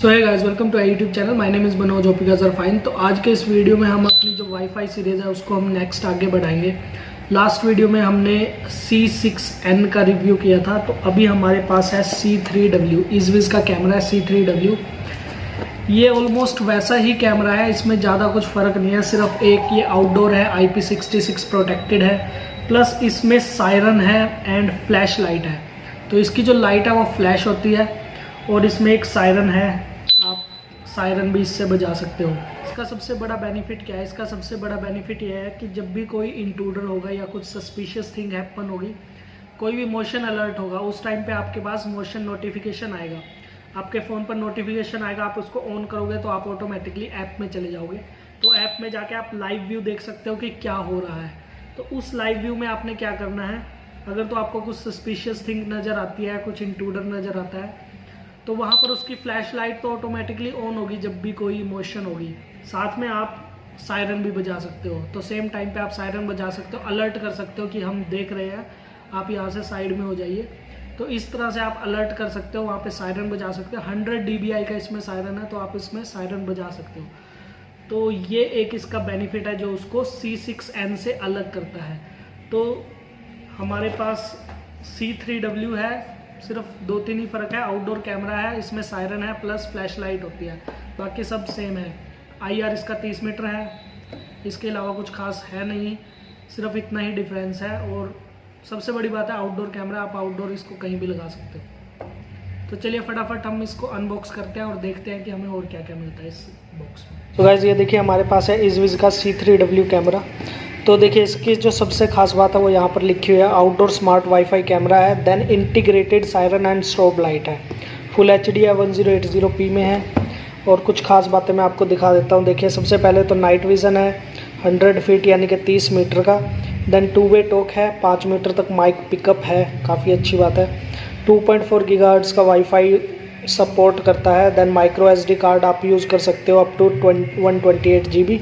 So hi guys, welcome to YouTube channel. My name is Manoj hope you guys are fine. तो आज के इस video में हम अपनी जो वाईफाई सीरीज़ है उसको हम नेक्स्ट आगे बढ़ाएंगे। लास्ट वीडियो में हमने C6N का रिव्यू किया था, तो अभी हमारे पास है C3W। इज़विज़ का कैमरा है C3W। ये ऑलमोस्ट वैसा ही कैमरा है, इसमें ज़्यादा कुछ फ़र्क नहीं है। सिर्फ एक ये आउटडोर है, IP66 प्रोटेक्टेड है, प्लस इसमें सायरन है एंड फ्लैश लाइट है। तो इसकी जो लाइट है वो फ्लैश होती है और इसमें एक सायरन है, आप सायरन भी इससे बजा सकते हो। इसका सबसे बड़ा बेनिफिट क्या है? इसका सबसे बड़ा बेनिफिट ये है कि जब भी कोई इंट्रूडर होगा या कुछ सस्पिशियस थिंग हैपन होगी, कोई भी मोशन अलर्ट होगा, उस टाइम पे आपके पास मोशन नोटिफिकेशन आएगा, आपके फ़ोन पर नोटिफिकेशन आएगा। आप उसको ऑन करोगे तो आप ऑटोमेटिकली ऐप में चले जाओगे। तो ऐप में जाके आप लाइव व्यू देख सकते हो कि क्या हो रहा है। तो उस लाइव व्यू में आपने क्या करना है, अगर तो आपको कुछ सस्पिशियस थिंग नज़र आती है, कुछ इंट्रूडर नज़र आता है, तो वहाँ पर उसकी फ्लैश लाइट तो ऑटोमेटिकली ऑन होगी जब भी कोई मोशन होगी। साथ में आप सायरन भी बजा सकते हो। तो सेम टाइम पे आप सायरन बजा सकते हो, अलर्ट कर सकते हो कि हम देख रहे हैं, आप यहाँ से साइड में हो जाइए। तो इस तरह से आप अलर्ट कर सकते हो, वहाँ पे सायरन बजा सकते हो। 100 dBi का इसमें सायरन है, तो आप इसमें सायरन बजा सकते हो। तो ये एक इसका बेनिफिट है जो उसको C6N से अलग करता है। तो हमारे पास C3W है, सिर्फ 2-3 ही फ़र्क है। आउटडोर कैमरा है, इसमें सायरन है प्लस फ्लैश लाइट होती है, बाकी सब सेम है। IR इसका 30 मीटर है, इसके अलावा कुछ खास है नहीं, सिर्फ इतना ही डिफरेंस है। और सबसे बड़ी बात है आउटडोर कैमरा, आप आउटडोर इसको कहीं भी लगा सकते हो। तो चलिए फटाफट हम इसको अनबॉक्स करते हैं और देखते हैं कि हमें और क्या क्या मिलता है इस बॉक्स में। तो गाइस ये देखिए हमारे पास है इज़विज़ का C3W कैमरा। तो देखिए इसकी जो सबसे खास बात है वो यहाँ पर लिखी हुई है, आउटडोर स्मार्ट वाईफाई कैमरा है, then integrated siren and strobe light है, फुल HD है, 1080p में है। और कुछ खास बातें मैं आपको दिखा देता हूँ। देखिए सबसे पहले तो नाइट विज़न है 100 फीट यानी कि 30 मीटर का, देन 2-वे टॉक है, 5 मीटर तक माइक पिकअप है, काफ़ी अच्छी बात है। 2.4 गीगाहर्ट्ज़ का वाईफाई सपोर्ट करता है, देन माइक्रो SD कार्ड आप यूज़ कर सकते हो अप टू 128 GB।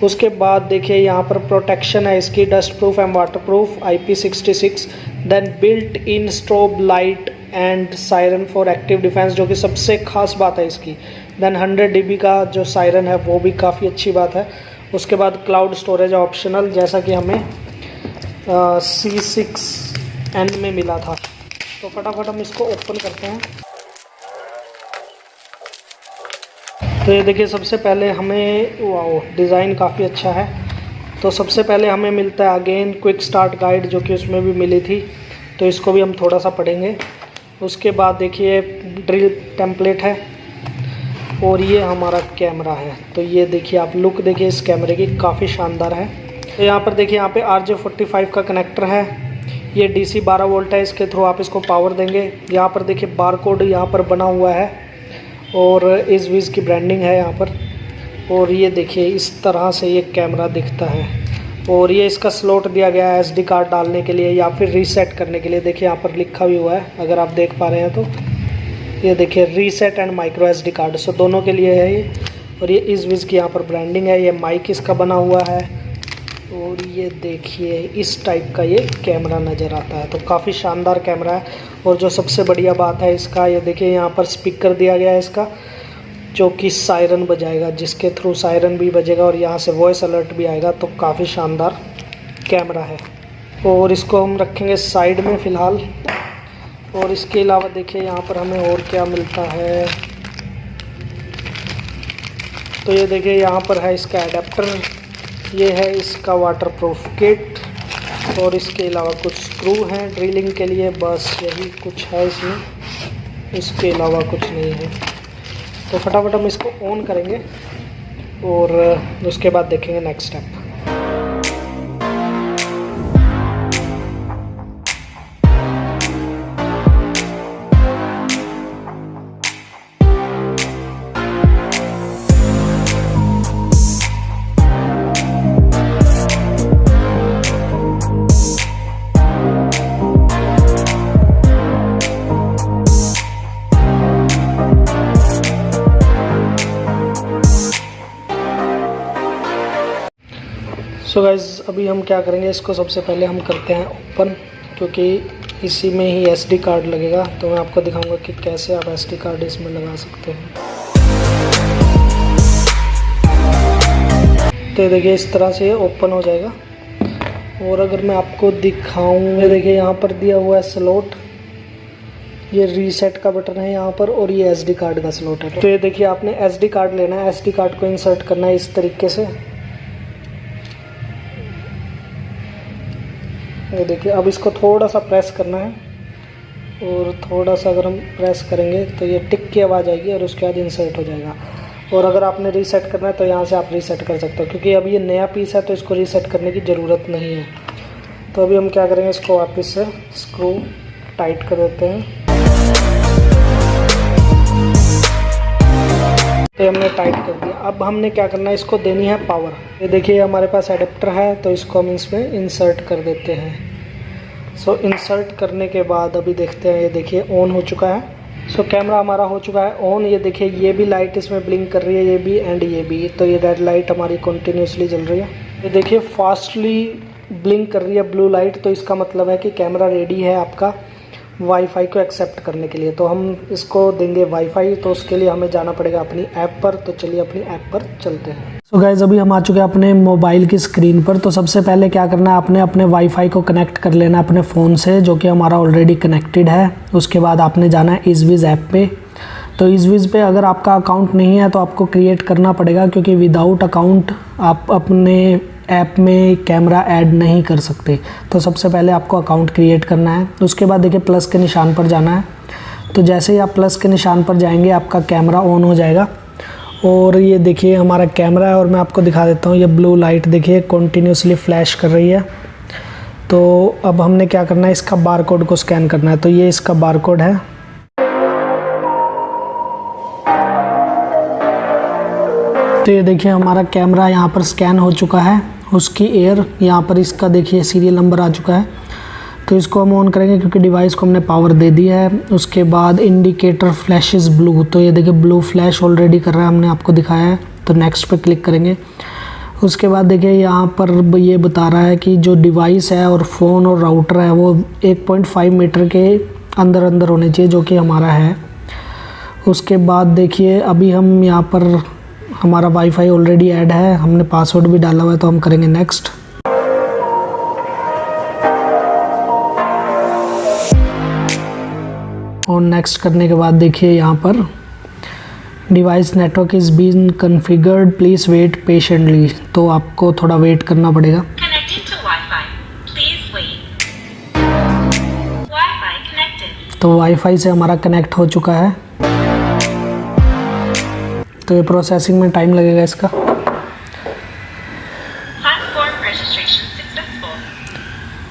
उसके बाद देखिए यहाँ पर प्रोटेक्शन है इसकी, dust proof and water proof, IP66, then built in strobe light and siren for active defence, जो कि सबसे खास बात है इसकी। देन 100 dB का जो सायरन है वो भी काफ़ी अच्छी बात है। उसके बाद क्लाउड स्टोरेज ऑप्शनल, जैसा कि हमें C6N में मिला था। तो फटाफट हम इसको ओपन करते हैं। तो ये देखिए सबसे पहले हमें, वाओ डिज़ाइन काफ़ी अच्छा है। तो सबसे पहले हमें मिलता है अगेन क्विक स्टार्ट गाइड, जो कि उसमें भी मिली थी, तो इसको भी हम थोड़ा सा पढ़ेंगे। उसके बाद देखिए ड्रिल टेम्पलेट है और ये हमारा कैमरा है। तो ये देखिए आप लुक देखिए इस कैमरे की, काफ़ी शानदार है। तो यहाँ पर देखिए यहाँ पे RJ45 का कनेक्टर है, ये DC 12 वोल्ट है, इसके थ्रू आप इसको पावर देंगे। यहाँ पर देखिए बार कोड यहाँ पर बना हुआ है और इज़विज़ की ब्रांडिंग है यहाँ पर। और ये देखिए इस तरह से ये कैमरा दिखता है। और ये इसका स्लॉट दिया गया है SD कार्ड डालने के लिए या फिर रीसेट करने के लिए। देखिए यहाँ पर लिखा भी हुआ है, अगर आप देख पा रहे हैं तो ये देखिए reset and micro SD card, so दोनों के लिए है ये। और ये इज़विज़ की यहाँ पर ब्रांडिंग है, ये माइक इसका बना हुआ है। और ये देखिए इस टाइप का ये कैमरा नज़र आता है। तो काफ़ी शानदार कैमरा है। और जो सबसे बढ़िया बात है इसका, ये देखिए यहाँ पर स्पीकर दिया गया है इसका, जो कि सायरन बजाएगा, जिसके थ्रू सायरन भी बजेगा और यहाँ से वॉइस अलर्ट भी आएगा। तो काफ़ी शानदार कैमरा है। और इसको हम रखेंगे साइड में फ़िलहाल। और इसके अलावा देखिए यहाँ पर हमें और क्या मिलता है। तो ये देखिए यहाँ पर है इसका एडेप्टर, ये है इसका वाटरप्रूफ किट, और इसके अलावा कुछ स्क्रू हैं ड्रिलिंग के लिए, बस यही कुछ है इसमें, इसके अलावा कुछ नहीं है। तो फटाफट हम इसको ऑन करेंगे और उसके बाद देखेंगे नेक्स्ट स्टेप। सो गाइज़ अभी हम क्या करेंगे, इसको सबसे पहले हम करते हैं ओपन, क्योंकि इसी में ही SD कार्ड लगेगा। तो मैं आपको दिखाऊंगा कि कैसे आप SD कार्ड इसमें लगा सकते हैं। तो ये देखिए इस तरह से ये ओपन हो जाएगा। और अगर मैं आपको दिखाऊं, ये देखिए यहाँ पर दिया हुआ है स्लॉट, ये रीसेट का बटन है यहाँ पर, और ये SD कार्ड का स्लॉट है। तो ये देखिए आपने SD कार्ड लेना है, SD कार्ड को इंसर्ट करना है इस तरीके से। ये देखिए अब इसको थोड़ा सा प्रेस करना है, और थोड़ा सा अगर हम प्रेस करेंगे तो ये टिक की आवाज़ आएगी और उसके बाद इंसर्ट हो जाएगा। और अगर आपने रीसेट करना है तो यहाँ से आप रीसेट कर सकते हो, क्योंकि अभी ये नया पीस है तो इसको रीसेट करने की ज़रूरत नहीं है। तो अभी हम क्या करेंगे, इसको वापस से स्क्रू टाइट कर देते हैं। तो हमने टाइट कर दिया। अब हमने क्या करना है, इसको देनी है पावर। ये देखिए हमारे पास एडेप्टर है, तो इसको हम इसमें इंसर्ट कर देते हैं। सो इंसर्ट करने के बाद अभी देखते हैं, ये देखिए ऑन हो चुका है। सो कैमरा हमारा हो चुका है ऑन। ये देखिए ये भी लाइट इसमें ब्लिंक कर रही है, ये भी एंड ये भी। तो ये रेड लाइट हमारी कंटिन्यूसली जल रही है। ये देखिए फास्टली ब्लिंक कर रही है ब्लू लाइट, तो इसका मतलब है कि कैमरा रेडी है आपका वाईफाई को एक्सेप्ट करने के लिए। तो हम इसको देंगे वाईफाई, तो उसके लिए हमें जाना पड़ेगा अपनी ऐप पर। तो चलिए अपनी ऐप पर चलते हैं। सो गाइस अभी हम आ चुके हैं अपने मोबाइल की स्क्रीन पर। तो सबसे पहले क्या करना है, आपने अपने वाईफाई को कनेक्ट कर लेना है अपने फ़ोन से, जो कि हमारा ऑलरेडी कनेक्टेड है। उसके बाद आपने जाना है इज़विज़ ऐप पे। तो इज़विज़ पे अगर आपका अकाउंट नहीं है तो आपको क्रिएट करना पड़ेगा, क्योंकि विदाउट अकाउंट आप अपने ऐप में कैमरा ऐड नहीं कर सकते। तो सबसे पहले आपको अकाउंट क्रिएट करना है। उसके बाद देखिए प्लस के निशान पर जाना है। तो जैसे ही आप प्लस के निशान पर जाएंगे आपका कैमरा ऑन हो जाएगा। और ये देखिए हमारा कैमरा है, और मैं आपको दिखा देता हूँ। ये ब्लू लाइट देखिए कंटिन्यूसली फ्लैश कर रही है। तो अब हमने क्या करना है, इसका बारकोड को स्कैन करना है। तो ये इसका बारकोड है। तो ये देखिए हमारा कैमरा यहाँ पर स्कैन हो चुका है। उसकी एयर यहाँ पर इसका देखिए सीरियल नंबर आ चुका है। तो इसको हम ऑन करेंगे, क्योंकि डिवाइस को हमने पावर दे दी है। उसके बाद इंडिकेटर फ्लैशेस ब्लू, तो ये देखिए ब्लू फ्लैश ऑलरेडी कर रहा है, हमने आपको दिखाया है। तो नेक्स्ट पे क्लिक करेंगे। उसके बाद देखिए यहाँ पर ये बता रहा है कि जो डिवाइस है और फ़ोन और राउटर है वो 1.5 मीटर के अंदर अंदर होने चाहिए, जो कि हमारा है। उसके बाद देखिए अभी हम यहाँ पर हमारा वाईफाई ऑलरेडी ऐड है, हमने पासवर्ड भी डाला हुआ है, तो हम करेंगे नेक्स्ट। और नेक्स्ट करने के बाद देखिए यहाँ पर device network is been configured, please wait patiently. तो आपको थोड़ा वेट करना पड़ेगा। तो वाईफाई से हमारा कनेक्ट हो चुका है। तो ये प्रोसेसिंग में टाइम लगेगा इसका।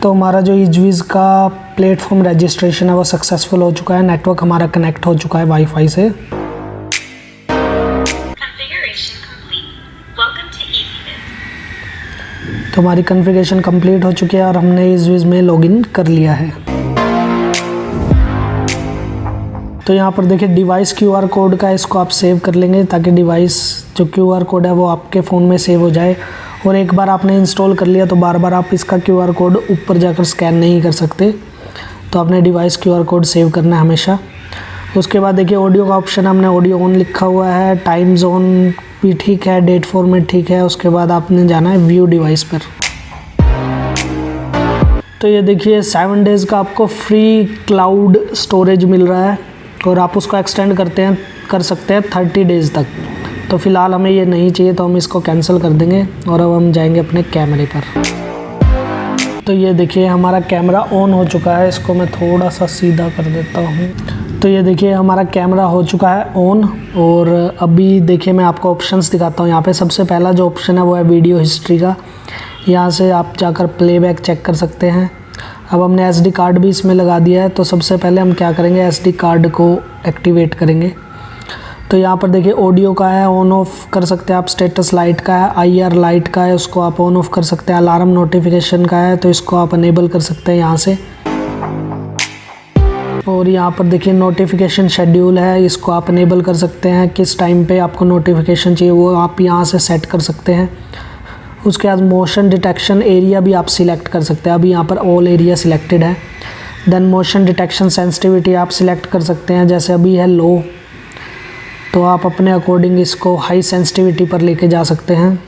तो हमारा जो इज़विज़ का प्लेटफॉर्म रजिस्ट्रेशन है वो सक्सेसफुल हो चुका है। नेटवर्क हमारा कनेक्ट हो चुका है वाईफाई से। तो हमारी कॉन्फ़िगरेशन कंप्लीट हो चुकी है और हमने इज़विज़ में लॉगिन कर लिया है। तो यहाँ पर देखिए डिवाइस QR कोड का, इसको आप सेव कर लेंगे, ताकि डिवाइस जो QR कोड है वो आपके फ़ोन में सेव हो जाए। और एक बार आपने इंस्टॉल कर लिया तो बार बार आप इसका QR कोड ऊपर जाकर स्कैन नहीं कर सकते। तो आपने डिवाइस QR कोड सेव करना है हमेशा। उसके बाद देखिए ऑडियो का ऑप्शन, हमने ऑडियो ऑन लिखा हुआ है, टाइम जोन भी ठीक है, डेट फॉर्मेट ठीक है। उसके बाद आपने जाना है व्यू डिवाइस पर। तो ये देखिए 7 डेज़ का आपको फ्री क्लाउड स्टोरेज मिल रहा है, और आप उसको एक्सटेंड कर सकते हैं 30 डेज़ तक। तो फ़िलहाल हमें ये नहीं चाहिए, तो हम इसको कैंसिल कर देंगे। और अब हम जाएंगे अपने कैमरे पर। तो ये देखिए हमारा कैमरा ऑन हो चुका है। इसको मैं थोड़ा सा सीधा कर देता हूँ। तो ये देखिए हमारा कैमरा हो चुका है ऑन। और अभी देखिए मैं आपको ऑप्शंस दिखाता हूँ। यहाँ पे सबसे पहला जो ऑप्शन है वो है वीडियो हिस्ट्री का। यहाँ से आप जाकर प्लेबैक चेक कर सकते हैं। अब हमने SD कार्ड भी इसमें लगा दिया है। तो सबसे पहले हम क्या करेंगे, SD कार्ड को एक्टिवेट करेंगे। तो यहाँ पर देखिए ऑडियो का है, ऑन ऑफ कर सकते हैं आप। स्टेटस लाइट का है, IR लाइट का है, उसको आप ऑन ऑफ कर सकते हैं। अलार्म नोटिफिकेशन का है, तो इसको आप अनेबल कर सकते हैं यहाँ से। और यहाँ पर देखिए नोटिफिकेशन शेड्यूल है, इसको आप अनेबल कर सकते हैं। किस टाइम पे आपको नोटिफिकेशन चाहिए वो आप यहाँ से सेट कर सकते हैं। उसके बाद मोशन डिटेक्शन एरिया भी आप सिलेक्ट कर सकते हैं। अभी यहाँ पर ऑल एरिया सिलेक्टेड है। देन मोशन डिटेक्शन सेंसिटिविटी आप सिलेक्ट कर सकते हैं, जैसे अभी है लो, तो आप अपने अकॉर्डिंग इसको हाई सेंसिटिविटी पर लेके जा सकते हैं।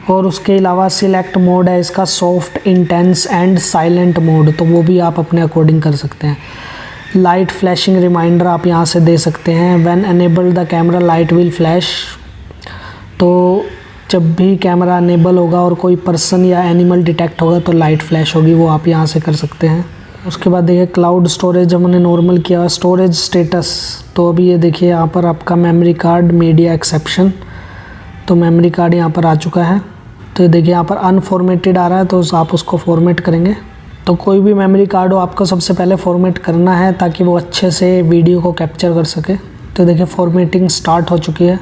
और उसके अलावा सिलेक्ट मोड है इसका soft, intense and silent mode, तो वो भी आप अपने अकॉर्डिंग कर सकते हैं। लाइट फ्लैशिंग रिमाइंडर आप यहाँ से दे सकते हैं। When enable the camera light will flash, तो जब भी कैमरा अनेबल होगा और कोई पर्सन या एनिमल डिटेक्ट होगा तो लाइट फ्लैश होगी, वो आप यहाँ से कर सकते हैं। उसके बाद देखिए क्लाउड स्टोरेज हमने नॉर्मल किया। स्टोरेज स्टेटस, तो अभी ये देखिए यहाँ पर आपका मेमोरी कार्ड मीडिया एक्सेप्शन, तो मेमोरी कार्ड यहाँ पर आ चुका है। तो ये देखिए यहाँ पर अनफॉर्मेटेड आ रहा है, तो आप उसको फॉर्मेट करेंगे। तो कोई भी मेमोरी कार्ड हो आपको सबसे पहले फॉर्मेट करना है ताकि वो अच्छे से वीडियो को कैप्चर कर सके। तो देखिए फॉर्मेटिंग स्टार्ट हो चुकी है।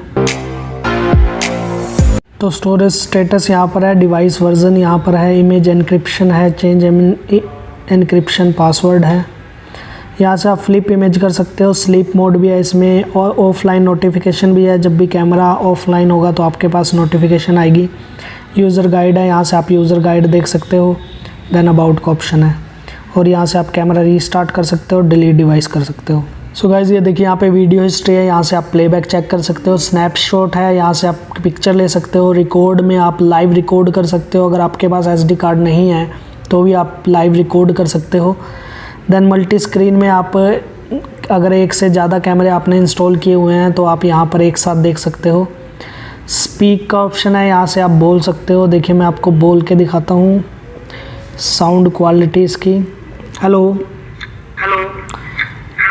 तो स्टोरेज स्टेटस यहाँ पर है, डिवाइस वर्जन यहाँ पर है, इमेज एन्क्रिप्शन है, चेंज एन्क्रिप्शन पासवर्ड है। यहाँ से आप फ्लिप इमेज कर सकते हो, स्लीप मोड भी है इसमें, और ऑफलाइन नोटिफिकेशन भी है। जब भी कैमरा ऑफलाइन होगा तो आपके पास नोटिफिकेशन आएगी। यूज़र गाइड है, यहाँ से आप यूज़र गाइड देख सकते हो। देन अबाउट का ऑप्शन है, और यहाँ से आप कैमरा रीस्टार्ट कर सकते हो, डिलीट डिवाइस कर सकते हो। सो गाइज ये देखिए यहाँ पे वीडियो हिस्ट्री है, यहाँ से आप प्लेबैक चेक कर सकते हो। स्नैपशॉट है, यहाँ से आप पिक्चर ले सकते हो। रिकॉर्ड में आप लाइव रिकॉर्ड कर सकते हो, अगर आपके पास SD कार्ड नहीं है तो भी आप लाइव रिकॉर्ड कर सकते हो। देन मल्टी स्क्रीन में आप अगर एक से ज़्यादा कैमरे आपने इंस्टॉल किए हुए हैं तो आप यहाँ पर एक साथ देख सकते हो। स्पीक का ऑप्शन है, यहाँ से आप बोल सकते हो। देखिए मैं आपको बोल के दिखाता हूँ। साउंड क्वालिटी इसकी, हेलो हेलो,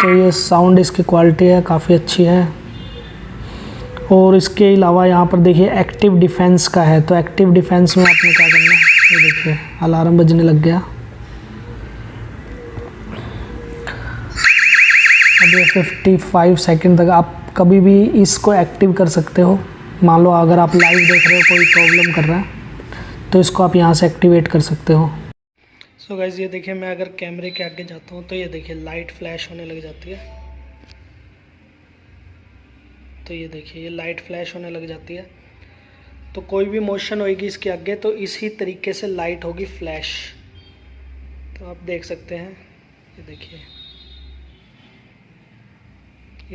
तो ये साउंड इसकी क्वालिटी है, काफ़ी अच्छी है। और इसके अलावा यहाँ पर देखिए एक्टिव डिफेंस का है, तो एक्टिव डिफेंस में आपने क्या करना है, ये देखिए अलार्म बजने लग गया। अभी 55 सेकंड तक आप कभी भी इसको एक्टिव कर सकते हो। मान लो अगर आप लाइव देख रहे हो, कोई प्रॉब्लम कर रहा है, तो इसको आप यहाँ से एक्टिवेट कर सकते हो। सो गाइस ये देखिए मैं अगर कैमरे के आगे जाता हूँ तो ये देखिए लाइट फ्लैश होने लग जाती है। तो ये देखिए ये लाइट फ्लैश होने लग जाती है। तो कोई भी मोशन होगी इसके आगे तो इसी तरीके से लाइट होगी फ्लैश। तो आप देख सकते हैं, ये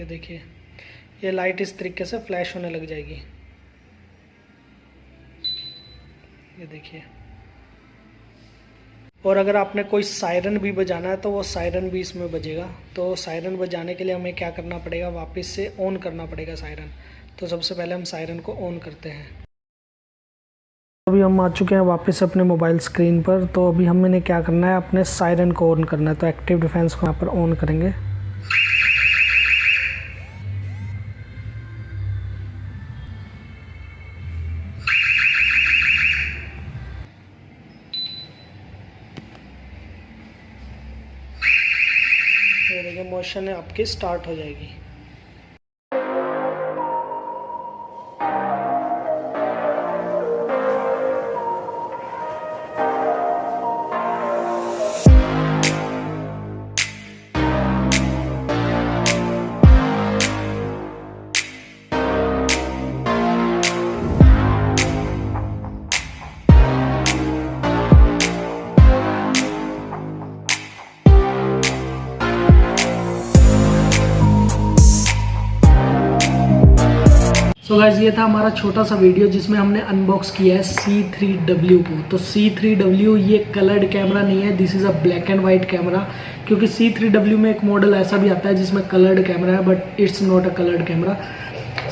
देखिए ये लाइट इस तरीके से फ्लैश होने लग जाएगी। ये देखिए, और अगर आपने कोई सायरन भी बजाना है तो वो सायरन भी इसमें बजेगा। तो सायरन बजाने के लिए हमें क्या करना पड़ेगा, वापस से ऑन करना पड़ेगा सायरन। तो सबसे पहले हम सायरन को ऑन करते हैं। अभी हम आ चुके हैं वापस अपने मोबाइल स्क्रीन पर। तो अभी हमने क्या करना है, अपने सायरन को ऑन करना है। तो एक्टिव डिफेंस को यहाँ पर ऑन करेंगे। ये देखिए मोशन है आपकी स्टार्ट हो जाएगी। सो गाइस ये था हमारा छोटा सा वीडियो जिसमें हमने अनबॉक्स किया है C3W को। तो C3W ये कलर्ड कैमरा नहीं है, this is a black and white camera. क्योंकि C3W में एक मॉडल ऐसा भी आता है जिसमें कलर्ड कैमरा है, but it's not a coloured camera.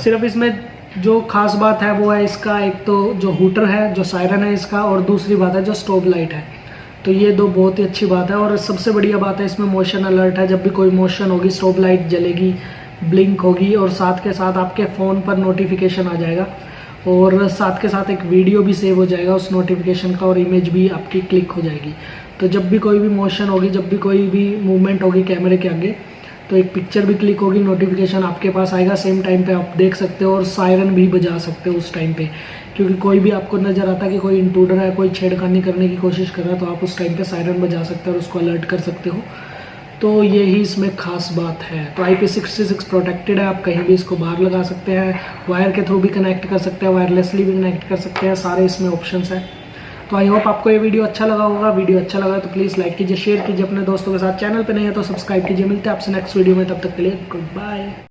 सिर्फ इसमें जो खास बात है वो है इसका एक तो जो हूटर है, जो सायरन है इसका, और दूसरी बात है जो स्टॉप लाइट है। तो ये दो बहुत ही अच्छी बात है। और सबसे बढ़िया बात है इसमें मोशन अलर्ट है, जब भी कोई मोशन होगी स्टॉप लाइट जलेगी, ब्लिंक होगी, और साथ के साथ आपके फ़ोन पर नोटिफिकेशन आ जाएगा, और साथ के साथ एक वीडियो भी सेव हो जाएगा उस नोटिफिकेशन का, और इमेज भी आपकी क्लिक हो जाएगी। तो जब भी कोई भी मोशन होगी, जब भी कोई भी मूवमेंट होगी कैमरे के आगे, तो एक पिक्चर भी क्लिक होगी, नोटिफिकेशन आपके पास आएगा, सेम टाइम पे आप देख सकते हो, और सायरन भी बजा सकते हो उस टाइम पे। क्योंकि कोई भी आपको नज़र आता है कि कोई इंट्रूडर है, कोई छेड़खानी करने की कोशिश कर रहा है, तो आप उस टाइम पे सायरन बजा सकते हो और उसको अलर्ट कर सकते हो। तो यही इसमें खास बात है। तो IP66 प्रोटेक्टेड है, आप कहीं भी इसको बाहर लगा सकते हैं, वायर के थ्रू भी कनेक्ट कर सकते हैं, वायरलेसली भी कनेक्ट कर सकते हैं, सारे इसमें ऑप्शंस हैं। तो आई होप आपको ये वीडियो अच्छा लगा होगा। वीडियो अच्छा लगा तो प्लीज़ लाइक कीजिए, शेयर कीजिए अपने दोस्तों के साथ। चैनल पे नहीं है तो सब्सक्राइब कीजिए। मिलते हैं आपसे नेक्स्ट वीडियो में, तब तक के लिए गुड बाय।